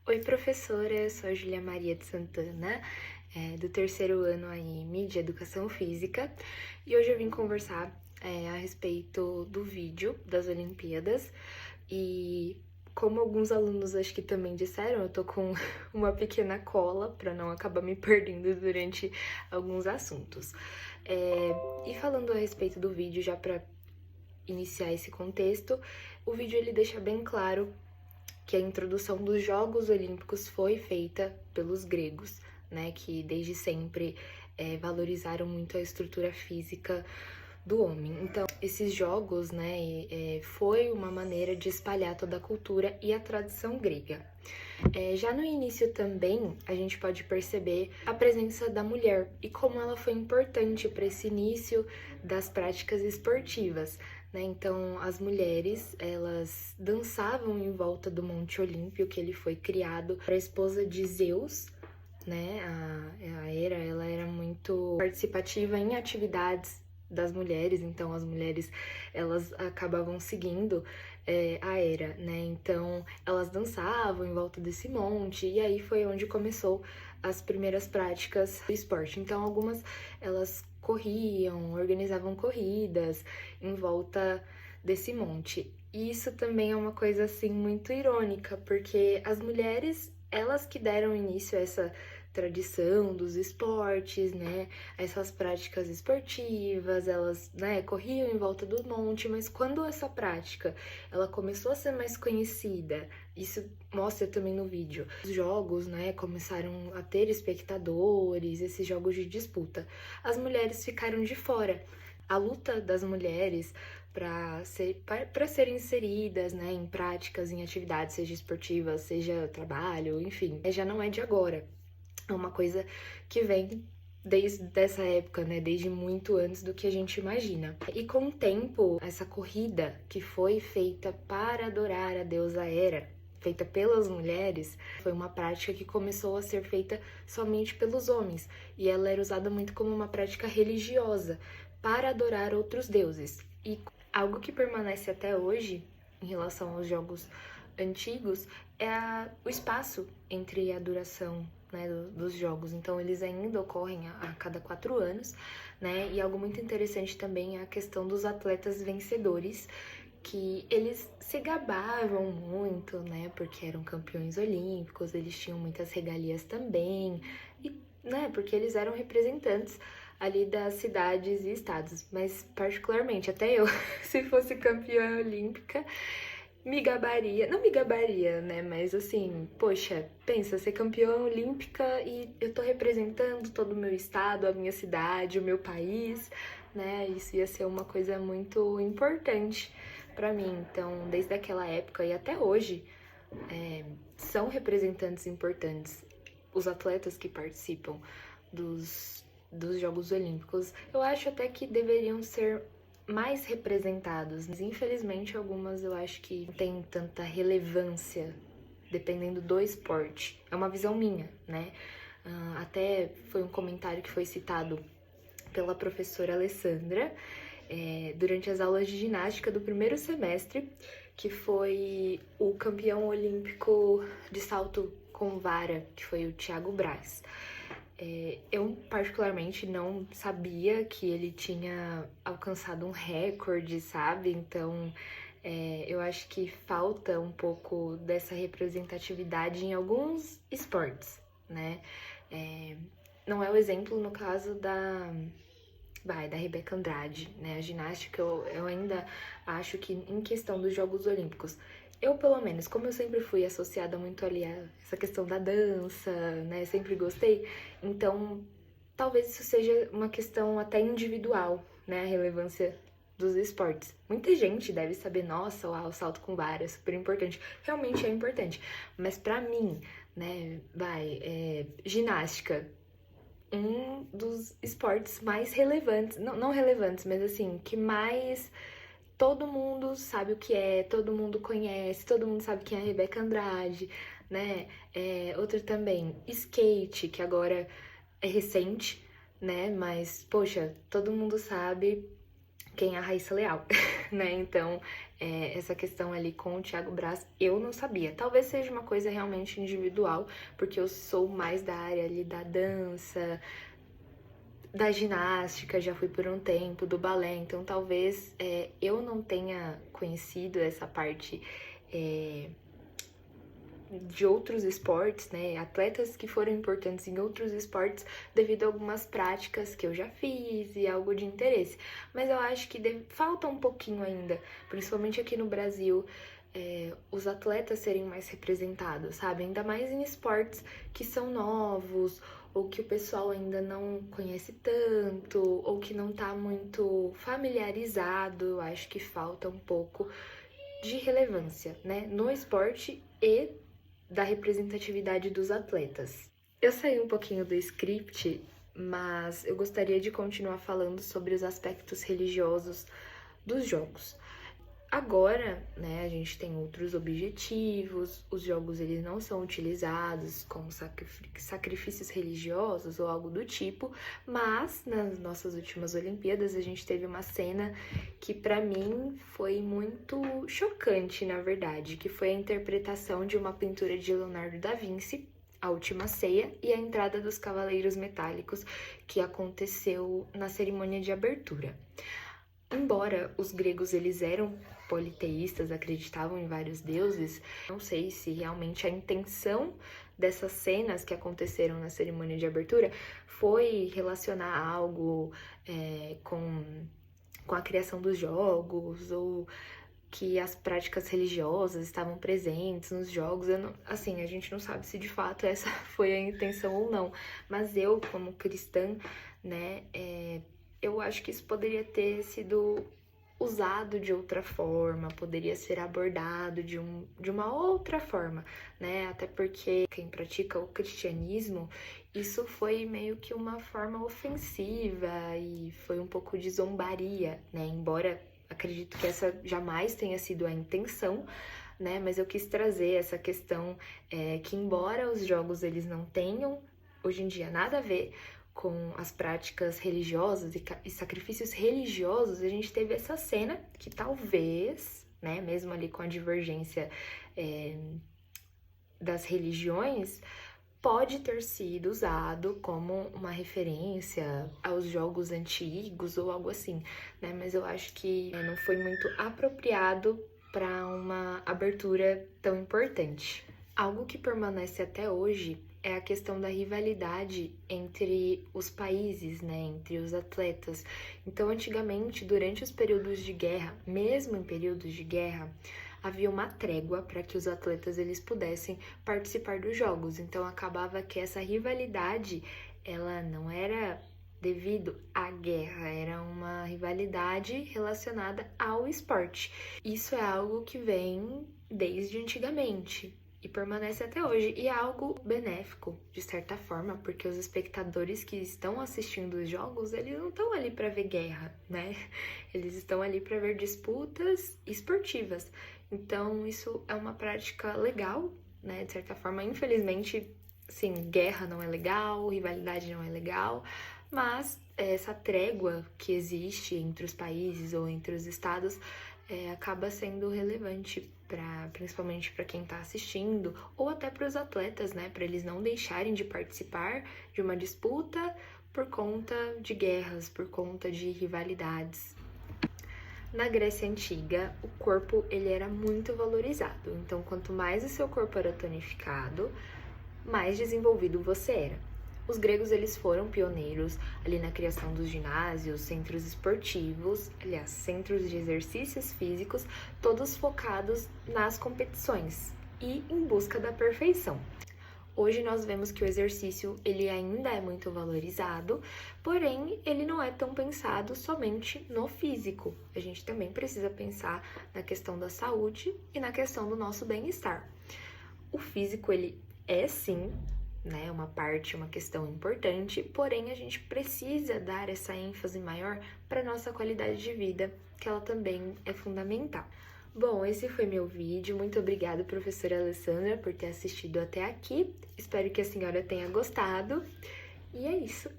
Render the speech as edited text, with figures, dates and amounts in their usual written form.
Oi, professora, eu sou a Júlia Maria de Santana, do terceiro ano AM de Educação Física, e hoje eu vim conversar a respeito do vídeo das Olimpíadas, e como alguns alunos acho que também disseram, eu tô com uma pequena cola para não acabar me perdendo durante alguns assuntos. E falando a respeito do vídeo, já para iniciar esse contexto, o vídeo ele deixa bem claro que a introdução dos Jogos Olímpicos foi feita pelos gregos, né, que desde sempre valorizaram muito a estrutura física do homem. Então, esses jogos, né, foi uma maneira de espalhar toda a cultura e a tradição grega. Já no início também, a gente pode perceber a presença da mulher e como ela foi importante para esse início das práticas esportivas, né? Então, as mulheres, elas dançavam em volta do Monte Olímpio, que ele foi criado para a esposa de Zeus, né? A Hera, ela era muito participativa em atividades das mulheres, então as mulheres, elas acabavam seguindo a Hera, né? Então, elas dançavam em volta desse monte, e aí foi onde começou as primeiras práticas do esporte. Então, algumas, elas corriam, organizavam corridas em volta desse monte. E isso também é uma coisa, assim, muito irônica, porque as mulheres, elas que deram início a essa tradição dos esportes, né? Essas práticas esportivas, elas, né, corriam em volta do monte, mas quando essa prática, ela começou a ser mais conhecida, isso mostra também no vídeo, os jogos, né, começaram a ter espectadores, esses jogos de disputa, as mulheres ficaram de fora. A luta das mulheres para serem inseridas, né, em práticas, em atividades, seja esportivas, seja trabalho, enfim, já não é de agora. É uma coisa que vem desde essa época, né? Desde muito antes do que a gente imagina. E com o tempo, essa corrida que foi feita para adorar a deusa Hera, feita pelas mulheres, foi uma prática que começou a ser feita somente pelos homens. E ela era usada muito como uma prática religiosa para adorar outros deuses. E algo que permanece até hoje em relação aos jogos antigos é o espaço entre a duração, né, dos jogos. Então, eles ainda ocorrem a cada 4 anos, né? E algo muito interessante também é a questão dos atletas vencedores, que eles se gabavam muito, né? Porque eram campeões olímpicos, eles tinham muitas regalias também, e, né? Porque eles eram representantes ali das cidades e estados. Mas, particularmente, até eu, se fosse campeã olímpica, me gabaria, não me gabaria, né? Mas assim, poxa, pensa, ser campeã olímpica e eu tô representando todo o meu estado, a minha cidade, o meu país, né? Isso ia ser uma coisa muito importante pra mim. Então, desde aquela época e até hoje, são representantes importantes os atletas que participam dos Jogos Olímpicos. Eu acho até que deveriam ser mais representados, mas infelizmente algumas eu acho que não tem tanta relevância dependendo do esporte. É uma visão minha, né? Até foi um comentário que foi citado pela professora Alessandra durante as aulas de ginástica do primeiro semestre, que foi o campeão olímpico de salto com vara, que foi o Thiago Braz. Eu particularmente não sabia que ele tinha alcançado um recorde, sabe? Então, eu acho que falta um pouco dessa representatividade em alguns esportes, né? Não é o exemplo no caso da Rebeca Andrade, né? A ginástica, eu ainda acho que em questão dos Jogos Olímpicos, eu, pelo menos, como eu sempre fui associada muito ali a essa questão da dança, né? Sempre gostei. Então, talvez isso seja uma questão até individual, né? A relevância dos esportes. Muita gente deve saber, nossa, o salto com vara é super importante. Realmente é importante. Mas pra mim, né, ginástica, um dos esportes mais relevantes, não relevantes, mas assim, que mais todo mundo sabe o que é, todo mundo conhece, todo mundo sabe quem é a Rebeca Andrade, né? Outro também, skate, que agora é recente, né? Mas, poxa, todo mundo sabe quem é a Raíssa Leal, né? Então, essa questão ali com o Thiago Braz, eu não sabia. Talvez seja uma coisa realmente individual, porque eu sou mais da área ali da dança, da ginástica, já fui por um tempo, do balé, então talvez eu não tenha conhecido essa parte de outros esportes, né? Atletas que foram importantes em outros esportes devido a algumas práticas que eu já fiz e algo de interesse. Mas eu acho que falta um pouquinho ainda, principalmente aqui no Brasil, os atletas serem mais representados, sabe? Ainda mais em esportes que são novos, ou que o pessoal ainda não conhece tanto, ou que não tá muito familiarizado. Eu acho que falta um pouco de relevância, né? No esporte e da representatividade dos atletas. Eu saí um pouquinho do script, mas eu gostaria de continuar falando sobre os aspectos religiosos dos jogos. Agora, né, a gente tem outros objetivos, os jogos eles não são utilizados como sacrifícios religiosos ou algo do tipo, mas nas nossas últimas Olimpíadas a gente teve uma cena que pra mim foi muito chocante, na verdade, que foi a interpretação de uma pintura de Leonardo da Vinci, A Última Ceia, e a entrada dos Cavaleiros Metálicos, que aconteceu na cerimônia de abertura. Embora os gregos eles eram politeístas, acreditavam em vários deuses, não sei se realmente a intenção dessas cenas que aconteceram na cerimônia de abertura foi relacionar algo com a criação dos jogos, ou que as práticas religiosas estavam presentes nos jogos. Assim, a gente não sabe se de fato essa foi a intenção ou não, mas eu, como cristã, né, eu acho que isso poderia ter sido usado de outra forma, poderia ser abordado de uma outra forma, né? Até porque quem pratica o cristianismo, isso foi meio que uma forma ofensiva e foi um pouco de zombaria, né? Embora acredito que essa jamais tenha sido a intenção, né? Mas eu quis trazer essa questão que embora os jogos eles não tenham hoje em dia nada a ver com as práticas religiosas e sacrifícios religiosos, a gente teve essa cena que talvez, né, mesmo ali com a divergência das religiões, pode ter sido usado como uma referência aos jogos antigos ou algo assim, né? Mas eu acho que não foi muito apropriado para uma abertura tão importante. Algo que permanece até hoje é a questão da rivalidade entre os países, né, entre os atletas. Então, antigamente, durante os períodos de guerra, mesmo em períodos de guerra, havia uma trégua para que os atletas eles pudessem participar dos jogos. Então, acabava que essa rivalidade, ela não era devido à guerra, era uma rivalidade relacionada ao esporte. Isso é algo que vem desde antigamente e permanece até hoje, e é algo benéfico, de certa forma, porque os espectadores que estão assistindo os jogos, eles não estão ali para ver guerra, né? Eles estão ali para ver disputas esportivas. Então, isso é uma prática legal, né? De certa forma, infelizmente, sim, guerra não é legal, rivalidade não é legal, mas essa trégua que existe entre os países ou entre os estados acaba sendo relevante principalmente para quem está assistindo ou até para os atletas, né, para eles não deixarem de participar de uma disputa por conta de guerras, por conta de rivalidades. Na Grécia Antiga, o corpo ele era muito valorizado, então quanto mais o seu corpo era tonificado, mais desenvolvido você era. Os gregos eles foram pioneiros ali na criação dos ginásios, centros esportivos, aliás, centros de exercícios físicos, todos focados nas competições e em busca da perfeição. Hoje nós vemos que o exercício ele ainda é muito valorizado, porém ele não é tão pensado somente no físico. A gente também precisa pensar na questão da saúde e na questão do nosso bem-estar. O físico ele é sim, né, uma questão importante, porém a gente precisa dar essa ênfase maior para nossa qualidade de vida, que ela também é fundamental. Bom, esse foi meu vídeo. Muito obrigada, professora Alessandra, por ter assistido até aqui. Espero que a senhora tenha gostado. E é isso.